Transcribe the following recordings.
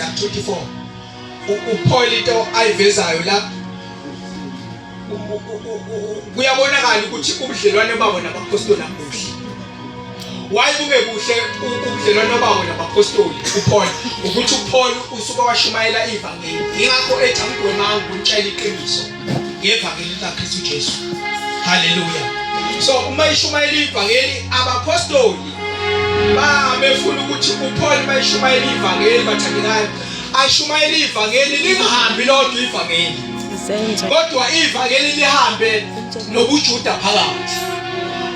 ya 24 uPaul into ayivezayo la kuyabonakala ukuthi ubudlelwane babo nabapostoli abuhle. Wayebuke kuhle ubudlelwane babo nabapostoli uPaul ukuthi uPaul usuka washumayela ivangeli. Ingakho ethi angigwemanga ukutshela iqiniso ngevangeli laKristu Jesu. Hallelujah. So uma ishumayela ivangeli abapostoli befuna ukuthi uPaul mayishumayela ivangeli bathandekayo ashumayela ivangeli lingahambi lodwa ivangeli. Kodwa ivangeli lihambe nobuJuda phakathi.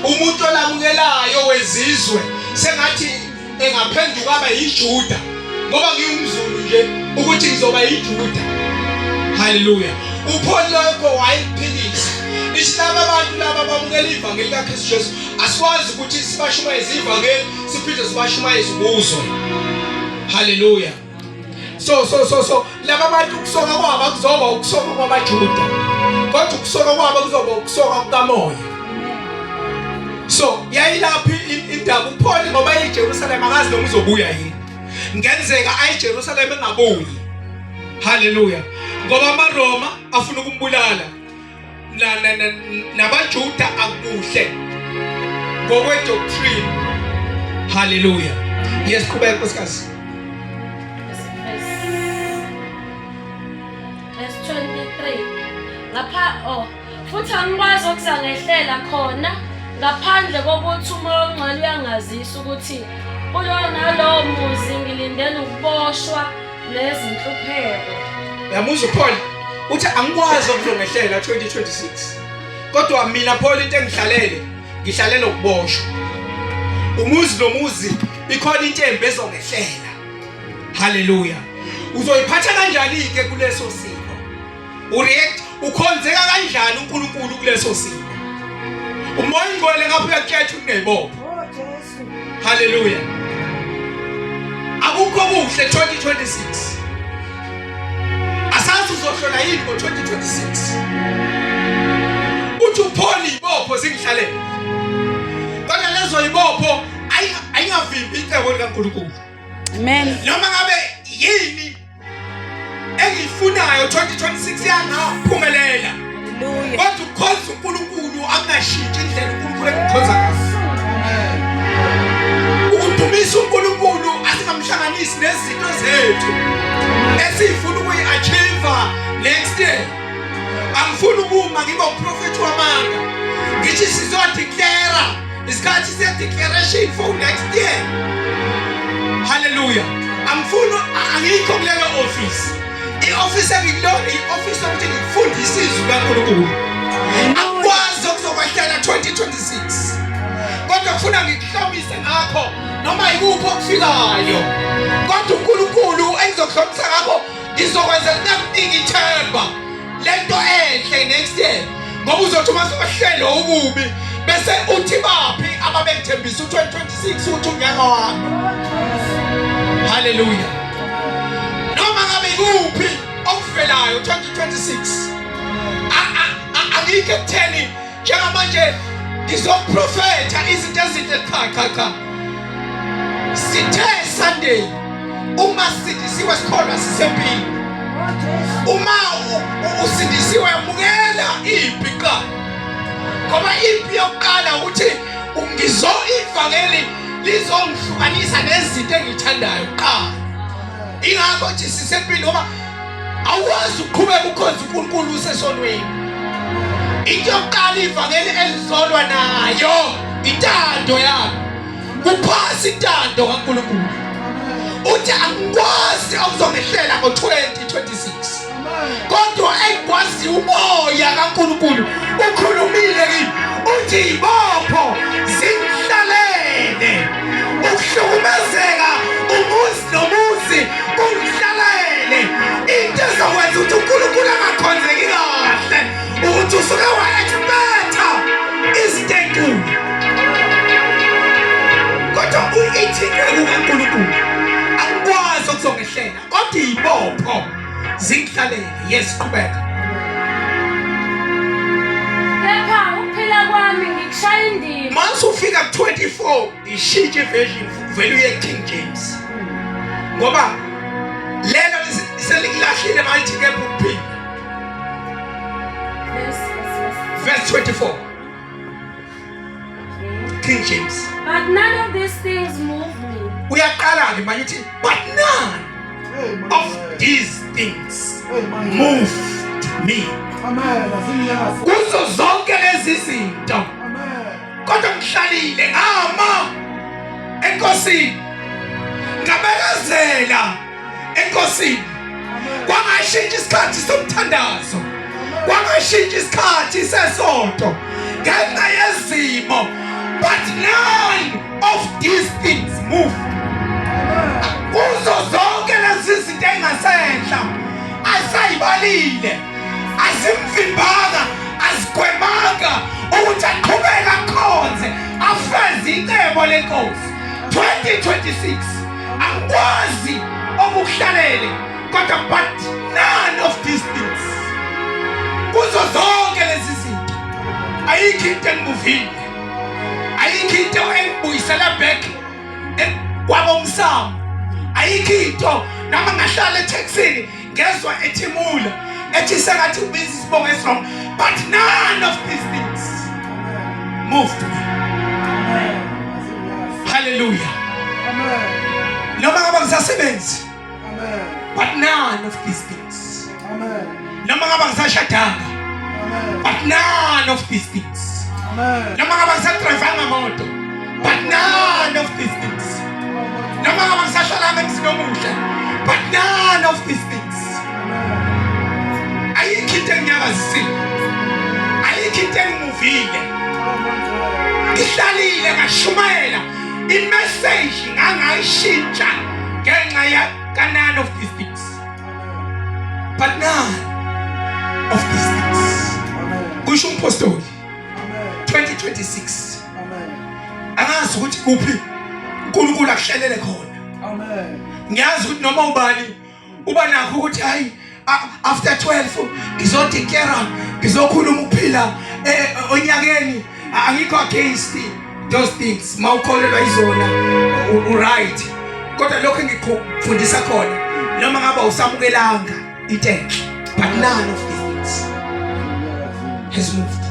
Umuntu olamukelayo wezizwe sengathi engaphenduka aba yiJuda ngoba ngiyumZulu nje ukuthi ngizoba yiJuda. Hallelujah. uPaul lokho wayiphilisa. Isilaba abantu laba bamukela ivangeli laKristu Jesu asikwazi ukuthi sibashumayeze ivangeli siphinde sibashumayeze ubuzwe. Hallelujah. So laba bantu kusoka kwabo kuzoba ukusoka kwabaJuda. Kodwa ukusoka kwabo kuzoba ukusoka kukamoya. So yayilaphi indaba uPaul ngoba eJerusalem akazi noma uzobuya yini. Ngenzeka eJerusalem engabuyi. Hallelujah. Ngoba amaRoma afuna ukumbulala. NabaJuda akuhle. Ngokwe doctrine. Hallelujah. Yes, qhubeka nkosikazi. Verse 23. Futhi angikwazi ukuzangehlela khona ngaphandle kokuthi umoya ongcwele uyangazisa ukuthi kulo nalowo muzi ngilindele ukuboshwa nezinhlupheko. Uyamuzwa uPaul uthi angikwazi ukuzongehlela 2026. Kodwa mina Paul into ngihlalela ukuboshwa. Umuzi nomuzi ikhona intembe ezongehlela. Hallelujah. Uzoyiphatha kanjani ke kuleso simo? Ureact ukhonzeka kanjani uNkulunkulu kuleso simo? Umoya ongcwele ngapha uyakhetha ukunebopho. Hallelujah. Akukho kuhle 2026. Asazi uzohlola yini ngo2026. Uthi uPaul ibopho zingihlalele. Kodwa lezo ibopho ayingavimbi icebo likaNkulunkulu. Amen. Noma ngabe yini engifunayo 2026 yangaphumelela. Hallelujah. Kodwa ukukhonza uNkulunkulu akunashintshi indlela uNkulunkulu engikhonza ngayo. Ukudumisa uNkulunkulu asingamhlanganisi nezinto zethu esifuna ukuyi-achieve next year. Angifuni ukuma ngibe uprofeti wamanga ngithi sizodeclare isikhathi se-declaration for next year. Hallelujah. Angikho kuleyo office. I-office engikuyona i-office yokuthi ngifundise izwi kaNkulunkulu. Akwazi ukuzokwehlela 2026. Kodwa kufuna ngikuhlomise ngakho noma yikuphi okufikayo. Kodwa uNkulunkulu engizokuhlomisa ngakho ngizokwenza nakuningi ithemba lento enhle next year. Ngoba uzothi uma sohlelo ububi bese uthi baphi ababengithembisa u2026 uthi ungeka wami. Hallelujah. Noma ngabe kuphi okuvelayo 2026 angike kutheni njengamanje ngizoprofetha izinto ezinhle cha. Sithe Sunday uma sindisiwe sikholwa sisempini. Uma usindisiwe mukela ipi qala. Ngoba ipi yokuqala ukuthi ivangeli lizongihlukanisa nezinto engithandayo qala. Ingakho nje sisempini ngoba awazi ukuqhubeka ukhonza uNkulunkulu usesonweni. Into yokuqala ivangeli elizolwa nayo intando yami. Kuphasi intando kaNkulunkulu. Uthi angikwazi okuzongehlela ngo2026. Kodwa engikwazi umoya kaNkulunkulu ukhulumile kimi uthi ibopho zingihlalele. Ukuhlukumezeka umuzi nomuzi kungihlalele. Into ezokwenza ukuthi uNkulunkulu angakhonzeki kahle ukuthi usuke wa-expecta izinto enkulu. Kodwa uyithike kukaNkulunkulu akwazi ukuzongehlela kodwa ibopho zingihlalele. Yes, qhubeka. Kepha ukuphila kwami ngikushaya indima. Mase ufika ku24 ishintshe version vele uye King James. Ngoba le ayithi ke ukuphinda verse 24 King James. But none of these things move me. Uyaqala ke manje uthi but none of these things moved me. Kuzo zonke lezi zinto kodwa ngihlalile ngama enkosini ngabekezela enkosini kwangashintsha isikhathi somthandazo kwangashintsha isikhathi sesonto ngenxa yezimo but none of these things moved. Kuzo zonke lezi zinto engasenhla asayibalile asimvimbanga asigwemanga ukuthi aqhubeka akhonze afeze icebo lenkosi 2026 akwazi okuhlalele kodwa but none of these things kuzo zonke lezi zinto ayikho into engimuvile ayikho into engibuyisela back kwabomsamo ayikho into noma ngahlala etaxini ngezwa ethimula ethi sengathi ubizi isibongo esirong but none of these things moved me. Hallelujah. Noma ngaba ngisasebenzi but none of these things. Noma ngaba ngisashadanga but none of these things. Noma ngaba ngisadrivanga moto but none of these things. Noma ngaba ngisashalanga emzini omuhle but none of these things. Ayikho into engiyakazisile ayikho into engimuvile ngihlalile ngashumayela imessage ngangayishintsha ngenxa ya none of these things but none of these things. Kusho umpostoli 2026 angazi ukuthi kuphi uNkulunkulu akuhlelele khona. Ngiyazi ukuthi noma ubani uba nakho ukuthi hayi after 12 ngizodeclare ngizokhuluma ukuphila onyakeni angikho against those things mawukholelwa izona right kodwa lokho engikufundisa khona noma ngaba usamukelanga intenhle but none of these things has moved.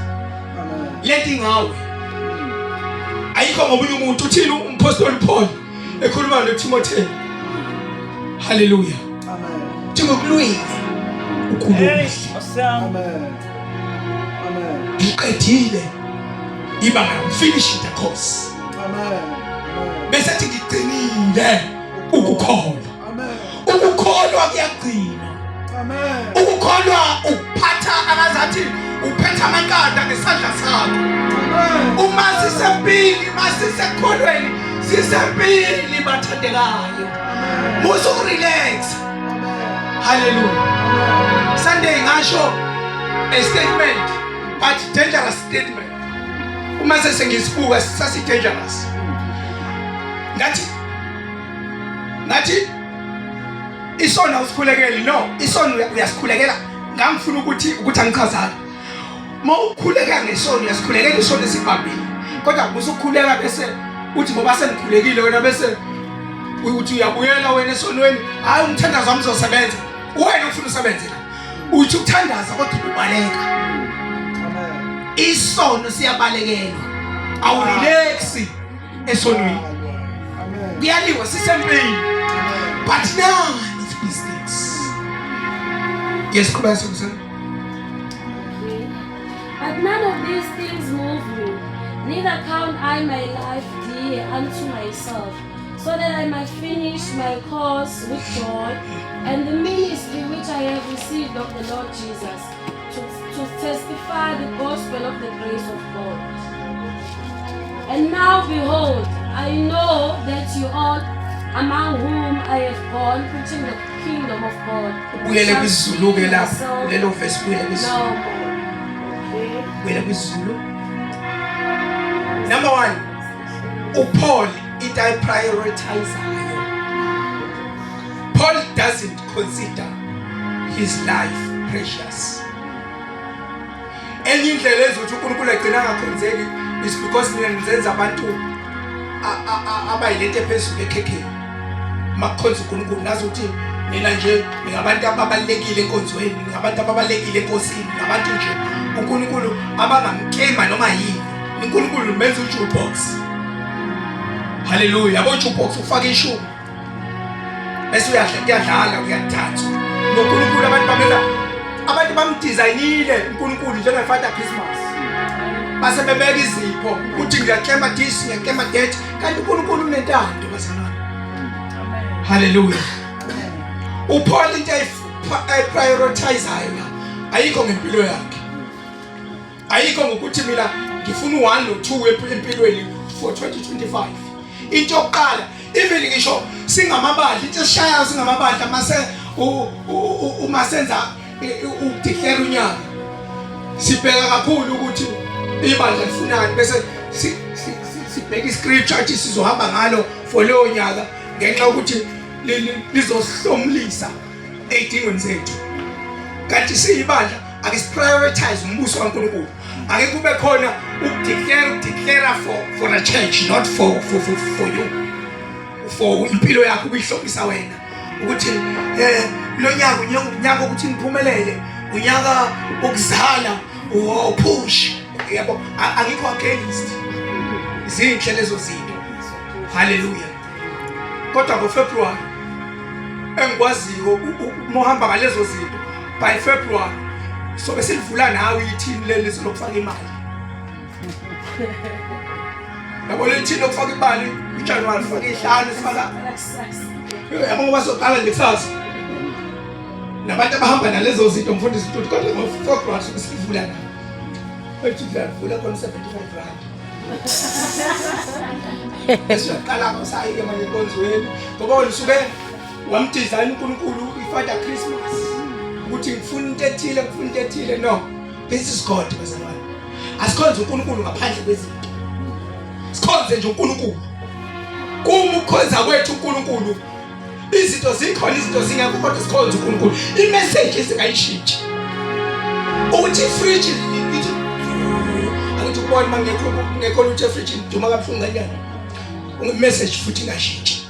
Leti ngawe ayikho ngobunye umuntu uthini umpostoli Paul ekhuluma noTimotheo. Hallelujah. Ngokulwini ukhuluma uqedile ibanga finish the course bese athi ngigcinile ukukholwa. Ukukholwa kuyagcina. Ukukholwa uphatha abazathi uphetha amankanda ngesandla sakho. Uma sisempili masisekholweni sisempili bathandekayo musu relax. Hallelujah. Sunday ngasho a statement but dangerous statement. Uma sesengisibuka sasi dangerous. Ngathi isona usikhulekele no isona uyasikhulekela ngangifuna ukuthi angichazana. Mawukhuleka ngesono uyasikhulekela isona esibambile. Kodwa musukhuleka bese uthi ngoba senikhulekile wena bese uthi uyabuyela wena esonweni hayi umthandazo wami uzosebenza. Wena ufuna usebenze la uthi ukuthandaza kodwa ubaleka. Isono siyabalekelwa awurelaxi esonweni kuyaliwa sisempini but none of these things. Yes, qhubeka sokuzana. But none of these things move me, neither count I my life dear unto myself, so that I might finish my course with joy and the ministry which I have received of the Lord Jesus, to testify the gospel of the grace of God. And now behold, I know that you all among whom I have gone preaching the kingdom of God. Number one, Paul prioritize. Paul doesn't consider his life precious. Enye indlela ezothi uNkulunkulu egcina ngakhonzeli is because niyenza abantu abayilento ephezulu ekhekheni. Makhonza uNkulunkulu nazi ukuthi mina nje ngabantu ababalekile enkonzweni, ngabantu ababalekile enkosini, ngabantu nje uNkulunkulu abangamkema noma yini. uNkulunkulu menza u-jukebox. Hallelujah. Yabo jukebox ufaka ishumi bese uyadlala uyathatha. NoNkulunkulu abantu bamdesignile uNkulunkulu njengeFather Christmas. Base bebeka izipho ukuthi ngiyakema this ngiyakema that, kanti uNkulunkulu unentando bazalwane. Hallelujah. uPaul into ayiprioritizayo la ayikho ngempilo yakhe, ayikho ngokuthi mina ngifuna u1 no2 empilweni for 2025. into yokuqala even ngisho singamabandla, into esishayayo singamabandla mase uma senza udeclare unyaka sibheka kakhulu ukuthi ibandla lifunani bese sibheka iscripture athi sizohamba ngalo for leyo nyaka ngenxa ukuthi lizohlomlisa edingweni zethu. Kanti siyibandla akisiprioritize umbuso kaNkulunkulu, ake kube khona ukudeclare for a church, not for you, for impilo yakho uyihlomisa wena ukuthi lo nyaka ukuthi ngiphumelele, unyaka okuzala push. Yabo angikho against izinhle lezo zinto. Hallelujah. Kodwa ngoFebruary engikwaziyo mohamba ngalezo zinto by February sobe silivula nawe ithini leli lokufaka imali. Yabo le thini lokufaka imali uJanuary ufaka 5 sifaka. Yabo ngoba soqala ngekusasa. Nabantu abahamba nalezo zinto mfundisi ukuthi kodwa ngoFebruary sobe silivula nawe. Ethi ngiyavula khona 75 rand. Esiyaqala ngosayike manje konzweni ngoba ulisuke wamdesign uNkulunkulu iFather Christmas ukuthi ngifuna into ethile. No, this is God bazalwane. Asikhonze uNkulunkulu ngaphandle kwezinto, sikhonze nje uNkulunkulu. Kuma ukhonza kwethu uNkulunkulu izinto zikhona, izinto zingekho, kodwa sikhonze uNkulunkulu. Imessage isingayishintshi ukuthi fridge ukuthi ubone mangekho lutho efridge duma kabuhlungu kanyana. Message futhi ingashintshi.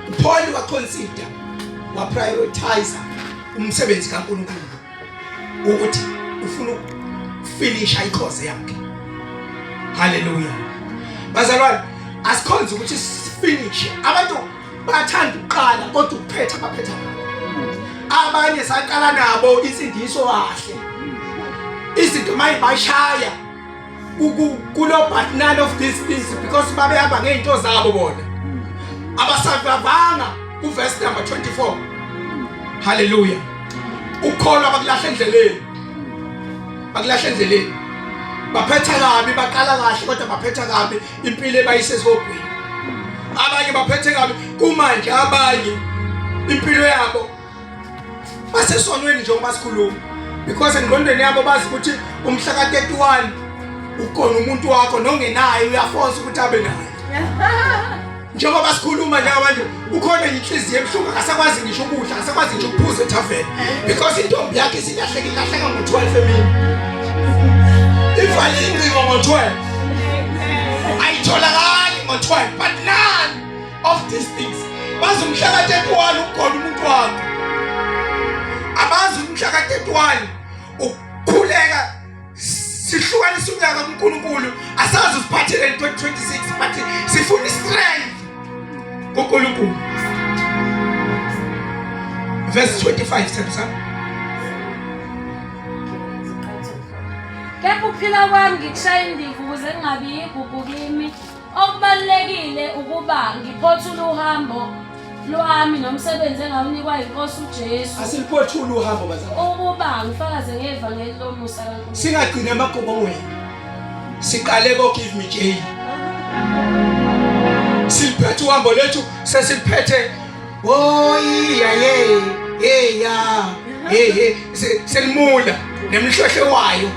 uPaul waconsider waprioritize umsebenzi kaNkulunkulu ukuthi ufuna ukufinisha ikhoze yakhe. Hallelujah. Bazalwane, asikhonze ukuthi sifinish. Abantu bathanda ukuqala kodwa ukuphetha baphetha. Abanye saqala nabo insindiso kahle, izinto mayibashaya kulo, but none of these things because babehamba ngeinto zabo bona abasavavanga kuverse number 24. Hallelujah. Ukholwa bakulahla endleleni, baphetha kabi, baqala kahle kodwa baphetha kabi, impilo ebayisesogwini. Abanye baphethe kabi kumanje, abanye impilo yabo basesonweni njengoba sikhuluma, because engqondweni yabo bazi ukuthi umhla ka31 ukhona umuntu wakho nongenayo uyaforce ukuthi abe naye. Njengoba sikhuluma nje abantu ukhona inhliziyo ebuhlungu, akasakwazi ngisho ukudla, akasakwazi nje ukuphuza ethaveni because intombi yakhe isilahleka ngo12 emini. Ivali incingo ngo12, ayitholakali ngo12, but none of these things. Bazi umhla ka31 ukhona umuntu wakho, abazi umhla ka31 ukukhuleka sihlukanisa unyaka kuNkulunkulu. Asazi usiphathele 2026 but sifuna strength kuNkulunkulu. Verse 25 says, kepha ukuphila kwami ngikushaya indiva ukuze ngingabi yigugu kimi. Okubalulekile ukuba ngiphothule uhambo lwami nomsebenzi engawunikwa inkosi uJesu. Asiliphothule uhambo bazalwane, ukuba ngifakaze ngevangeli lomusa kaNkulunkulu. singagcina amagobongweni. Siqale ko Give Me J, siliphethe uhambo lethu sesiliphethe selimula nemhlohlo wayo.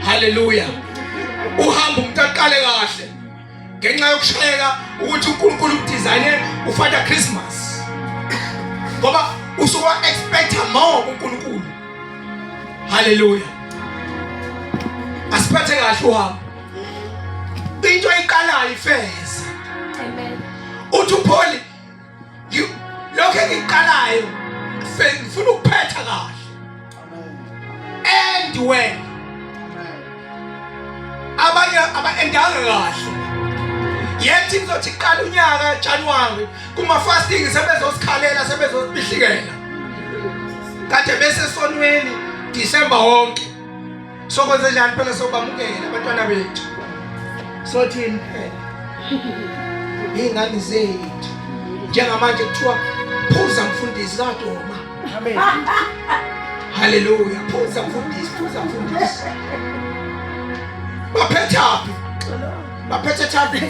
Hallelujah. Uhambo umuntu aqale kahle ngenxa yokushayeka ukuthi uNkulunkulu udesigne uFather Christmas ngoba usuka expect more kuNkulunkulu. Hallelujah. Asiphathe kahle uhambo, into eyiqalayo ifeza. Amen. Uthi uPaul lokho engikuqalayo ngifuna ukuphetha kahle and when abanye aba-endanga kahle yethi ngizothi qala unyaka January kuma-fasting sebezosikhalela sebezosibihlikela kade bese sonweni December wonke sokwenze njani phela sobamukela abantwana bethu sothini phela iy'ngane zethu njengamanje kuthiwa phuza mfundisi kaDoma. Amen. Haleluya. Phuza mfundisi. Baphethe thapi.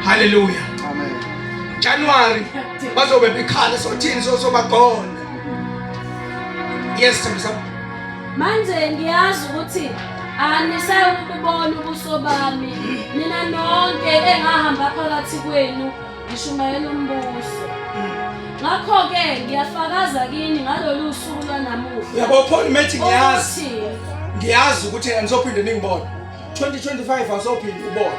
Haleluya. Amen. January bazobe bekhala sothini sobagonda. Yes Thamisa. Manje ngiyazi ukuthi anisayi ukubona ubuso bami nina nonke engahamba phakathi kwenu ngishumayela umbuso. Ngakho-ke ngiyafakaza kini ngalolu suku lwanamuhla. Yabo Paul methi ngiyazi ukuthi anizophinde ningibone. 2025 asophinde ubone.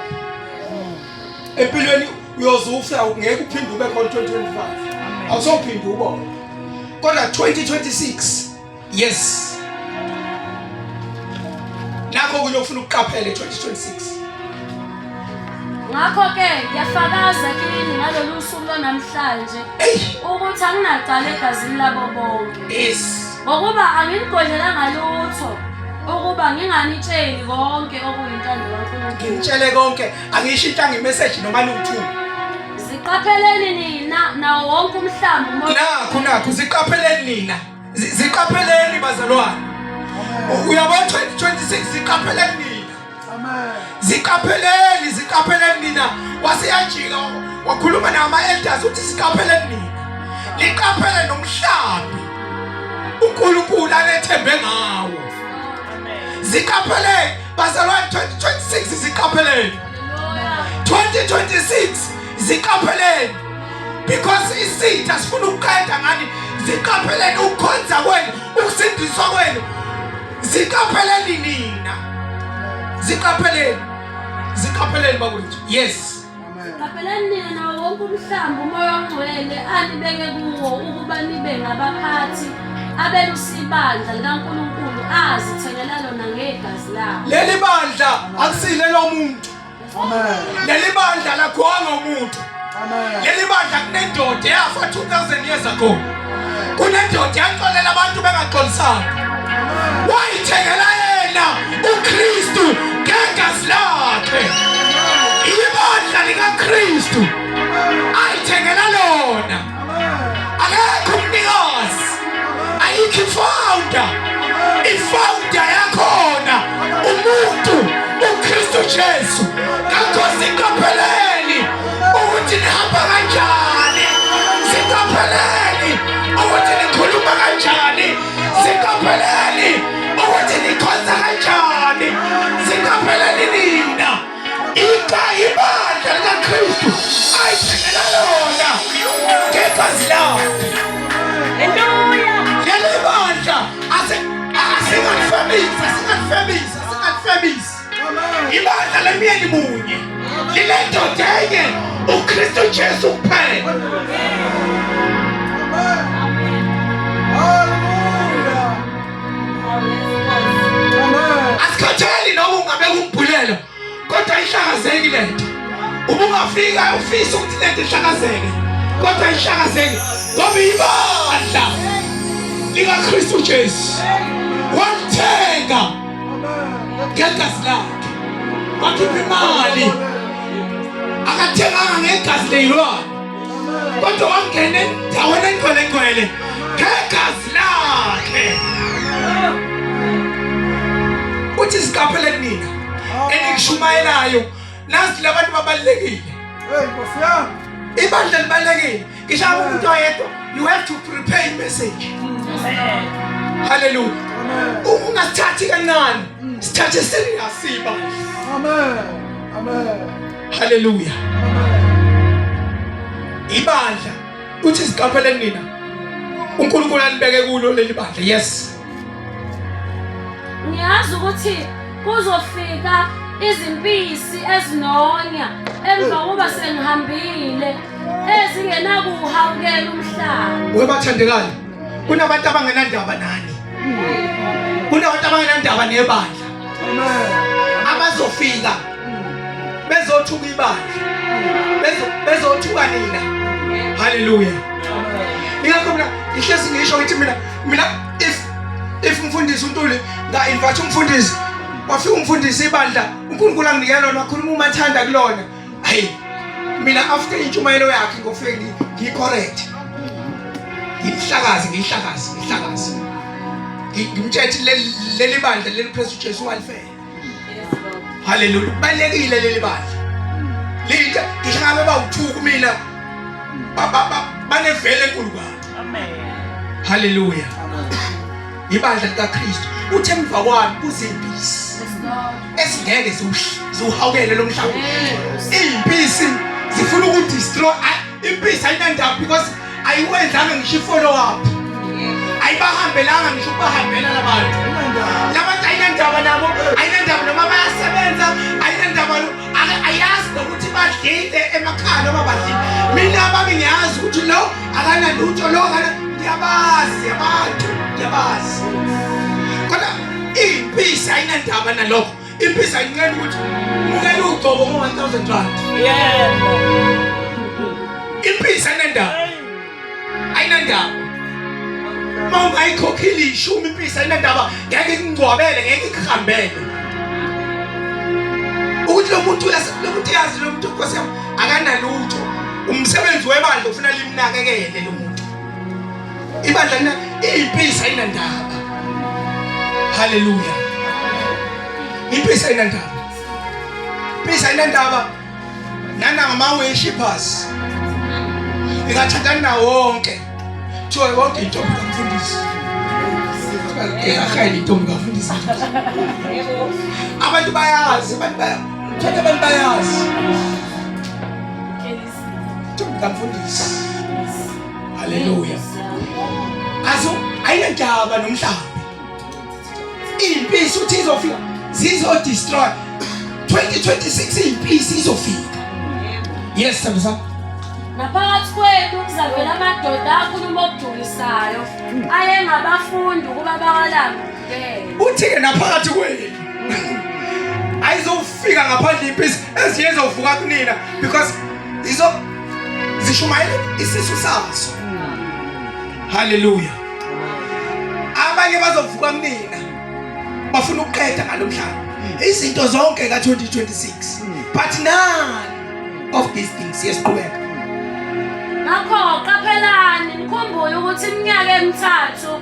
Empilweni uyozufa ngeke uphinde ube khona 2025. Awusophinde ubone. Kodwa 2026 yes. Nakho kuyofuna ukuqaphela 2026. Ngakho-ke ngiyafakaza kini ngalolu suku lwanamhlanje ukuthi anginacala egazini labo bonke. Yes. Ngokuba anginigodlelanga lutho ukuba nginganitsheli konke okuyintando kaNkulunkulu. Ngitshele konke angisho into angimeseji noma niwuthuma. Ziqapheleni nina nawo wonke umhlambi nakho ziqapheleni nina. Ziqapheleni bazalwane. Uyabona 2026 ziqapheleni nina. Amen. Ziqapheleni nina. Wasiyajika wakhuluma nama-elders ukuthi ziqapheleni nina. Liqaphele nomhlambi uNkulunkulu anethembe ngawo. Amen. Ziqapheleni bazalwane 2026 ziqapheleni. 2026 ziqapheleni because isitha sifuna ukuqeda ngani. Ziqapheleni ukukhonza kwenu, ukusindiswa kwenu. Ziqapheleni nina. Ziqapheleni bakwethu. Yes. Ziqapheleni nina nawo wonke umhlambi umoya ongcwele anibeke kuwo ukuba nibe ngabaphathi abelusibandla likaNkulunkulu azithengela lona ngegazi labo. Leli bandla akusile lomuntu. Amen. Leli bandla lakhona umuntu. Amen. Leli bandla kunendoda yafa 2000 years ago. Kunendoda yaxolela abantu bengaxolisanga. Wayithengela yena uKristu ngegazi lakhe. Ibandla likaKristu ayithengela lona. Akekho umnikazi. Ayikho ifounder. Ifounder yakhona umuntu uKristu Jesu. Ngakho ziqapheleni ukuthi nihamba kanjani. Ziqapheleni ukuthi nikhuluma kanjani. Ziqapheleni ukuthi nikhonza kanjani. Ziqapheleni nina. Ibandla likaKristu ayithengela lona ngegazi lakhe. Haleluya. Leli bandla asingalifemisa. Ibandla lemyeni munye lilendoda enye uKristu Jesu kuphela. Asikhatheli noma ungabe kumbhulelo kodwa ihlakazeki lento. Ubungafika ufisa ukuthi lento ihlakazeke kodwa ihlakazeki ngoba ibandla likaKristu Jesu wathenga ngegazi lakhe. Wakhipha imali akathenganga ngegazi leyilwane kodwa wangena endaweni engcwele ngegazi lakhe. Uthi siqapheleni nina engishumayelayo nasi labantu babalekile. Ibandla libalekile. Ngisho umuntu oyedwa you have to prepare a message. Hallelujah. Ungathathi kancane. Sithathe serious ibandla. Amen. Hallelujah. Ibandla uthi siqapheleni nina. uNkulunkulu anibeke kulo leli bandla. Yes. Ngiyazi ukuthi kuzofika izimpisi ezinonya emva kokuba sengihambile ezingenakuwuhawukela umhlaba. Webathandekayo, kunabantu abangenandaba nani. Kunabantu abangenandaba nebandla. Abazofika bezothuka ibandla. Bezothuka nina. Hallelujah. Ingakho mina ihlezi ngisho ukuthi mina if umfundisi uNtuli nga invite umfundisi wafika umfundisi ibandla uNkulunkulu anginikela lona wakhuluma umathanda kulona. Hey, mina after intshumayelo yakhe ngofike ngicorrect. Ngihlakazi. Ngimtshela leli bandla leli Kristu Jesu walifela. Hallelujah. Balekile leli bandla. Linda ngihlangana bawuthuka mina. Banevele enkulu kabi. Amen. Hallelujah. Ibandla likaKristu uthe emva kwami kuzimpisi esingeke ziwuhawukele lo mhlaba. Impisi zifuna ukudestroy impisi ayinandaba because ayiwenzanga ngisho follow up. Ayibahambelanga ngisho ukubahambela labantu. Labantu ayinandaba nabo, ayinandaba noma bayasebenza, ayinandaba ayazi ukuthi badlile emakhaya noma badlile. Mina babe ngiyazi ukuthi lo akana lutho lo akana ngiyabazi abantu ngiyabazi. Kodwa impisi ayinandaba nalokho. Impisi ayincane ukuthi mukele ugcobo ngo-1,000 rand. Yebo. Impisi ayinandaba. Mawungayikhokhile ishumi impisi ayinandaba ngeke ngingcwabele ngeke ngihambele. Ukuthi lo muntu yazi lo muntu Nkosi yami akanalutho. Umsebenzi webandla ufuna limnakekele lo muntu. Ibandla impisi ayinandaba. Hallelujah. Impisi ayinandaba. Impisi ayinandaba. Nana ngama-worshipers. Ingathathana nawo wonke. Kuthiwa wonke intombi kamfundisi. Ngehayini intombi kamfundisi. Abantu bayazi, abantu bayazi. Intombi kamfundisi. Hallelujah. Azo ayinandaba nomhlaba. Impisi uthi izofika zizo-destroy 2026 impisi izofika. Yes, sir. Naphakathi kwethu kuzavela amadoda akhuluma okudukisayo ayengabafundi ukuba bawalandele. Uthi-ke naphakathi kwethu ayizofika ngaphandle impisi ezinye ezovuka kunina because zishumayela isisu sazo. Hallelujah. Abanye bazovuka kunina bafuna ukuqeda ngalomhlaba izinto zonke ka-2026 but none of these things yesiqhubeka. Ngakho qaphelani nikhumbule ukuthi iminyaka emithathu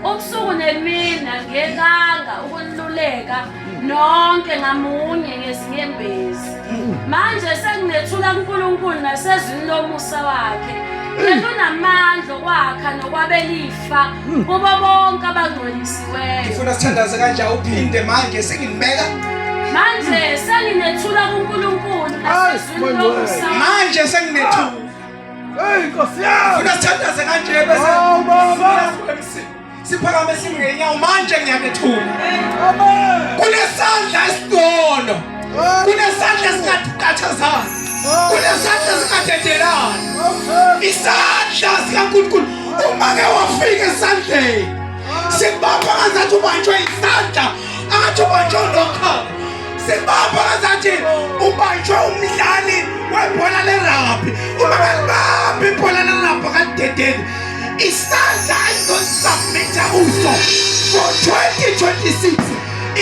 ubusuku nemina ngekanga ukuniluleka nonke ngamunye ngezinyembezi. Manje senginethula kuNkulunkulu nasezwini lomusa wakhe. Yena unamandla okwakha nokwabelifa kubo bonke abangcwelisiweyo. Ngifuna sithandaze kanjalo uphinde manje senginibeka. Manje senginethula kuNkulunkulu nasezwini lomusa wakhe. Manje senginethula. Hey Nkosi yami. Ngifuna sithandaze kanje bese siphakame singenyawo manje ngiyanethula. Amen. Kunesandla esitono. Kunesandla esingacathazana. Kunesandla esingadedelana. Isandla sikaNkulunkulu uma-ke wafika esandleni sikubamba ngazathi ubanjwe isandla angathi ubanjwe unokhala. Sikubamba ngazathi ubanjwe umdlali webhola lerabhi. Uma ngalibamba ibhola lerabhi akadedeli isandla ayizosubmitha kuso for 2026.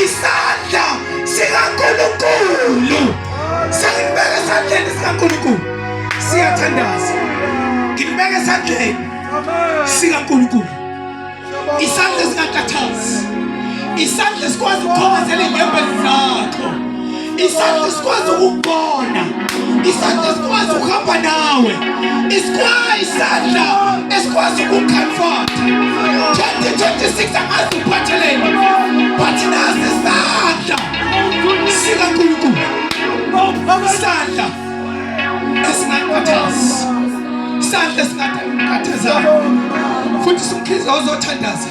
Isandla sikaNkulunkulu sangibeka esandleni sikaNkulunkulu. Siyathandaza ngibeka esandleni sikaNkulunkulu. Isandla singakathazi. Isandla sikwazi ukukhongozela inyembezi zakho. Isandla sikwazi ukubona. Isandla sikwazi ukuhamba nawe. Isandla esikwazi ukukomforta. 2026 angazi uphatheleni but nasi isandla sikaNkulunkulu. Isandla esingakathazi. Isandla esingakathazayo futhi sumkhize ozothandaza.